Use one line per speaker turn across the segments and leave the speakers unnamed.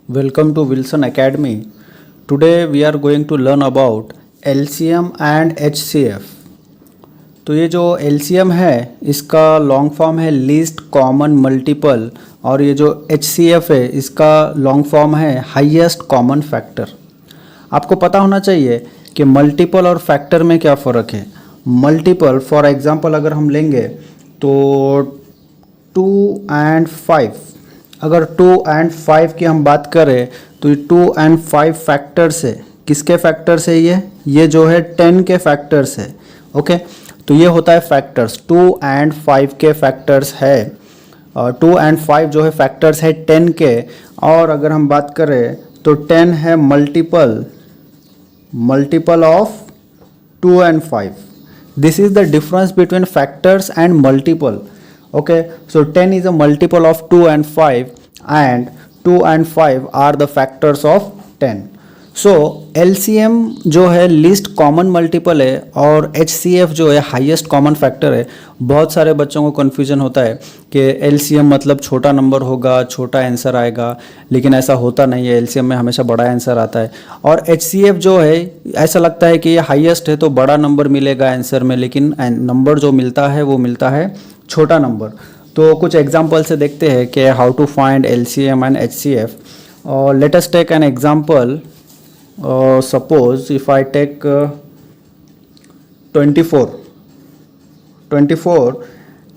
Welcome to Wilson Academy. Today we are going to learn about LCM and HCF. तो ये जो LCM है इसका लॉन्ग फॉर्म है लीस्ट कॉमन मल्टीपल और ये जो HCF है इसका लॉन्ग फॉर्म है हाईएस्ट कॉमन फैक्टर। आपको पता होना चाहिए कि मल्टीपल और फैक्टर में क्या फ़र्क है। मल्टीपल फॉर एग्जांपल अगर हम लेंगे तो 2 and 5, अगर 2 and 5 की हम बात करें तो 2 and 5 फैक्टर्स है। किसके फैक्टर्स है ये जो है 10 के फैक्टर्स है। ओके, तो ये होता है फैक्टर्स। 2 and 5 के फैक्टर्स है और 2 and 5 जो है फैक्टर्स है 10 के। और अगर हम बात करें तो 10 है multiple of 2 and 5। This is the difference between factors and multiple. Okay, so 10 is a multiple of 2 and 5 and 2 and 5 are the factors of 10. So LCM जो है लीस्ट कॉमन मल्टीपल है और HCF जो है हाईएस्ट कॉमन फैक्टर है। बहुत सारे बच्चों को कन्फ्यूजन होता है कि LCM मतलब छोटा नंबर होगा, छोटा आंसर आएगा, लेकिन ऐसा होता नहीं है। LCM में हमेशा बड़ा आंसर आता है। और HCF जो है ऐसा लगता है कि ये हाईएस्ट है तो बड़ा नंबर मिलेगा आंसर में, लेकिन नंबर जो मिलता है वो मिलता है छोटा नंबर। तो कुछ एग्जांपल से देखते हैं कि how to find LCM and HCF। और let us take an example. Suppose if I take 24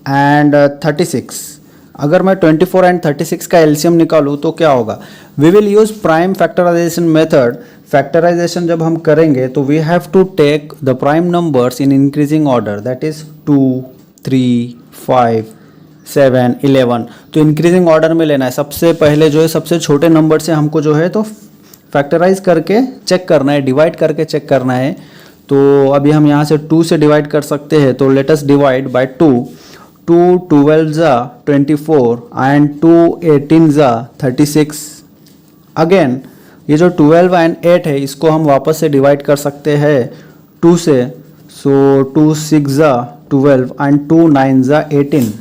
and 36। अगर मैं 24 एंड 36 का LCM निकालूँ तो क्या होगा? We will use prime factorisation method. Factorisation जब हम करेंगे तो we have to take the prime numbers in increasing order, that is 2, 3, 5, 7, 11। तो इंक्रीजिंग ऑर्डर में लेना है। सबसे पहले जो है सबसे छोटे नंबर से हमको जो है तो फैक्टराइज करके चेक करना है, डिवाइड करके चेक करना है। तो अभी हम यहाँ से 2 से डिवाइड कर सकते हैं, तो लेट अस डिवाइड बाय 2। 2 12 जा 24 एंड 2 18 जा 36। अगेन ये जो 12 एंड 8 है इसको हम वापस से डिवाइड कर सकते हैं 2 से। सो 2 6 जा 12 एंड 2 9 जा 18।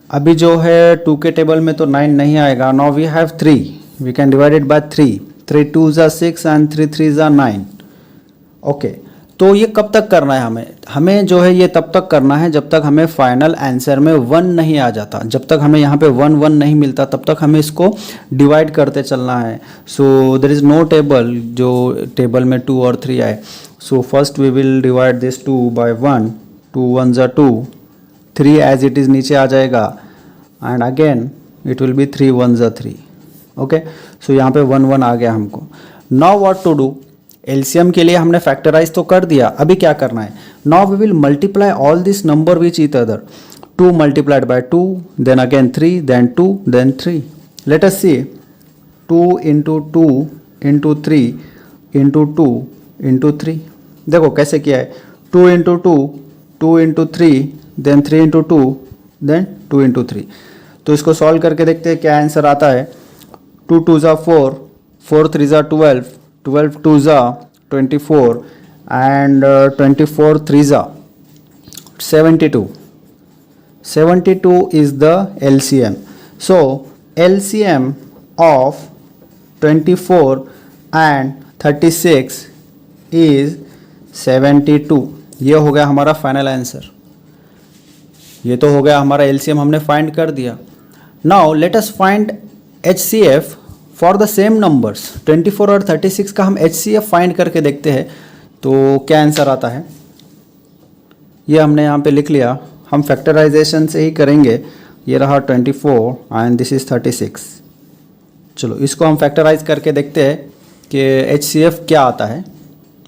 अभी जो है 2 के टेबल में तो 9 नहीं आएगा। Now we have 3, we can divide it by 3। 3 2 जा 6 एंड 3 3 जा 9। ओके, तो ये कब तक करना है हमें जो है ये तब तक करना है जब तक हमें फाइनल आंसर में 1 नहीं आ जाता। जब तक हमें यहाँ पे 1 1 नहीं मिलता तब तक हमें इसको डिवाइड करते चलना है। So there is no table जो टेबल में 2 और 3 आए। So first we will divide this 2 by 1। 2 1 जा 2, 3 एज इट इज़ नीचे आ जाएगा and again it will be 3 1 जा 3। ओके, सो यहाँ पे 1 1 आ गया हमको। Now what to do? LCM के लिए हमने फैक्टराइज तो कर दिया, अभी क्या करना है? Now we will multiply all this number with each other. 2 multiplied by 2, then again 3, then 2, then 3। Let us see 2 into 2 into 3 into 2 into 3। देखो कैसे किया है। 2 into 2, 2 into 3, then 3 into 2, then 2 into 3। तो इसको सॉल्व करके देखते हैं क्या आंसर आता है। 2 2 जा 4, 4 3 जा 12, 12 2 जा 24 एंड 24 3 जा 72। 72 is the LCM. So LCM of 24 and 36 is 72। ये हो गया हमारा फाइनल आंसर। ये तो हो गया हमारा LCM, हमने फाइंड कर दिया। Now let us find HCF for the same numbers. 24 और 36 का हम HCF फाइंड करके देखते हैं तो क्या आंसर आता है। ये हमने यहाँ पे लिख लिया। हम फैक्टराइजेशन से ही करेंगे। ये रहा 24 एंड दिस इज़ 36। चलो इसको हम फैक्टराइज करके देखते हैं कि HCF क्या आता है।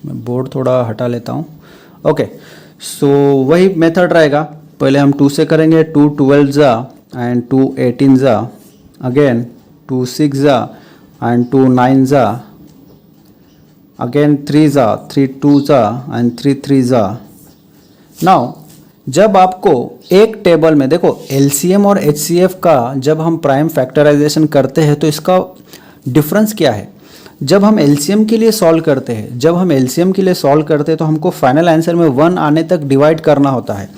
मैं बोर्ड थोड़ा हटा लेता हूँ। ओके, सो वही मेथड रहेगा। पहले हम 2 से करेंगे। 2 12 जा एंड 2 18 जा, अगेन 2 6 जा एंड 2 9 जा, अगेन 3 जा, 3 2 जा एंड 3 3 जा। नाउ जब आपको एक टेबल में देखो LCM और HCF का जब हम प्राइम फैक्टराइजेशन करते हैं तो इसका डिफरेंस क्या है। जब हम LCM के लिए सॉल्व करते हैं तो हमको फाइनल आंसर में 1 आने तक डिवाइड करना होता है।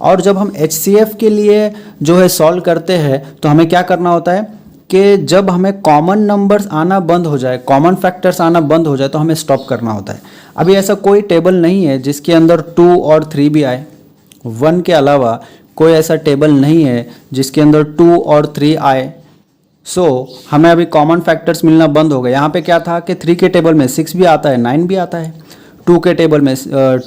और जब हम HCF के लिए जो है सॉल्व करते हैं तो हमें क्या करना होता है, कि जब हमें कॉमन नंबर्स आना बंद हो जाए, कॉमन फैक्टर्स आना बंद हो जाए तो हमें स्टॉप करना होता है। अभी ऐसा कोई टेबल नहीं है जिसके अंदर 2 और 3 भी आए, 1 के अलावा कोई ऐसा टेबल नहीं है जिसके अंदर 2 और 3 आए। सो हमें अभी कॉमन फैक्टर्स मिलना बंद हो गए। यहाँ पे क्या था कि 3 के टेबल में 6 भी आता है, 9 भी आता है, 2 के टेबल में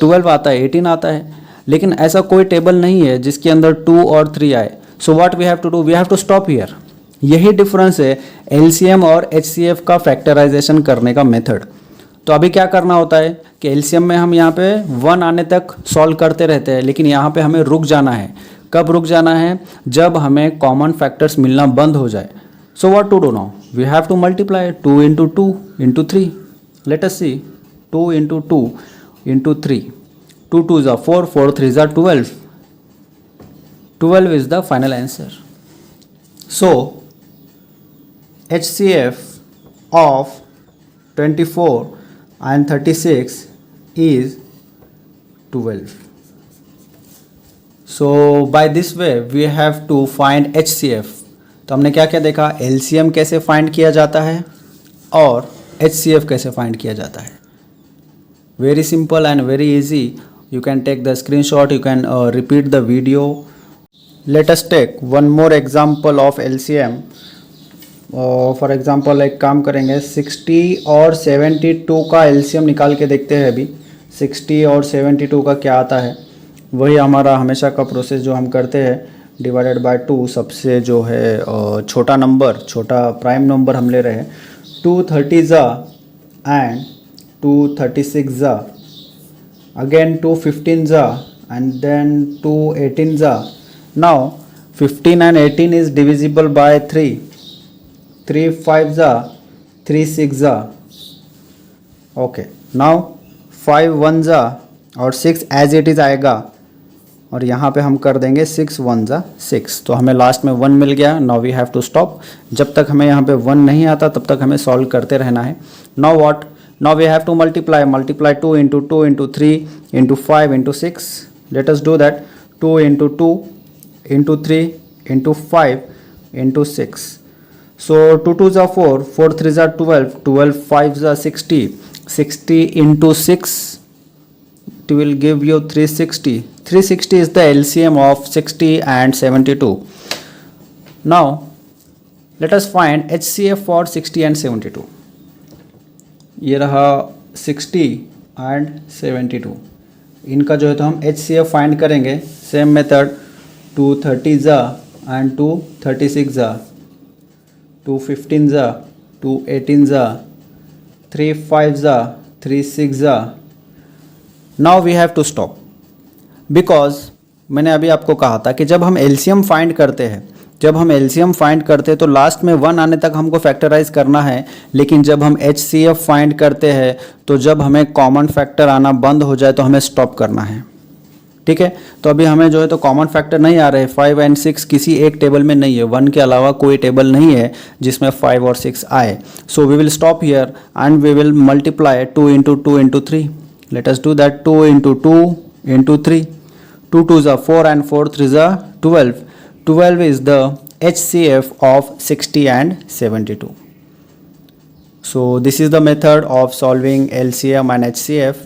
12 आता है, 18 आता है, लेकिन ऐसा कोई टेबल नहीं है जिसके अंदर 2 और 3 आए। So what we have to do, we have to stop here. यही डिफरेंस है एलसीएम और एचसीएफ का फैक्टराइजेशन करने का मेथड। तो अभी क्या करना होता है कि एलसीएम में हम यहाँ पे 1 आने तक सॉल्व करते रहते हैं, लेकिन यहाँ पे हमें रुक जाना है। कब रुक जाना है? जब हमें कॉमन फैक्टर्स मिलना बंद हो जाए। So what to do now, we have to multiply 2 into 2 into 3। Let us see, 2 into 2 into 3, 2 2s are 4, 4 3s are 12, 12 is the final answer. So HCF of 24 and 36 is 12. So by this way we have to find HCF. तो हमने क्या क्या देखा, LCM कैसे find किया जाता है और HCF कैसे फाइंड किया जाता है। Very simple and very easy. You can take the screenshot, you can repeat the video. Let us take one more example of LCM. For example एक काम करेंगे, 60 और 72 का LCM निकाल के देखते हैं। अभी 60 और 72 का क्या आता है, वही हमारा हमेशा का प्रोसेस जो हम करते हैं, डिवाइडेड बाय 2। सबसे जो है छोटा नंबर, छोटा प्राइम नंबर हम ले रहे हैं। 2 30s and 2 36s, again 2 15s and then 2 18s। Now 15 and 18 is divisible by 3, 3 5s, 3 6s। Okay, now 5 1s और 6 एज इट इज़ आएगा, और यहाँ पे हम कर देंगे 6 1s 6। तो हमें लास्ट में 1 मिल गया। Now we have to stop. जब तक हमें यहाँ पे 1 नहीं आता तब तक हमें सॉल्व करते रहना है। Now what, now we have to multiply 2 into 2 into 3 into 5 into 6। Let us do that. 2 into 2 into 3 into 5 into 6। So 2 2s are 4, 4 3s are 12, 12 5s are 60, 60 into 6, it will give you 360. 360 is the LCM of 60 and 72. Now let us find HCF for 60 and 72. ये रहा 60 and 72, इनका जो है तो हम HCF find करेंगे। Same method, 2 30s and 2 36s, 2 15s, 2 18s, 3 5s, 3 6s। Now we have to stop, because मैंने अभी आपको कहा था कि जब हम एलसीएम फाइंड करते हैं, जब हम एलसीएम फाइंड करते हैं तो लास्ट में 1 आने तक हमको फैक्टराइज करना है, लेकिन जब हम एचसीएफ फाइंड करते हैं तो जब हमें कॉमन फैक्टर आना बंद हो जाए तो हमें स्टॉप करना है। ठीक है, तो अभी हमें जो है तो कॉमन फैक्टर नहीं आ रहे। 5 and 6 किसी एक टेबल में नहीं है, 1 के अलावा कोई टेबल नहीं है जिसमें 5 और 6 आए। So we will stop here and we will multiply 2 into 2 into 3। Let us do that. 2 into 2 into 3, 2 2s are 4 and 4 3s are 12, 12 is the HCF of 60 and 72. So this is the method of solving LCM and HCF.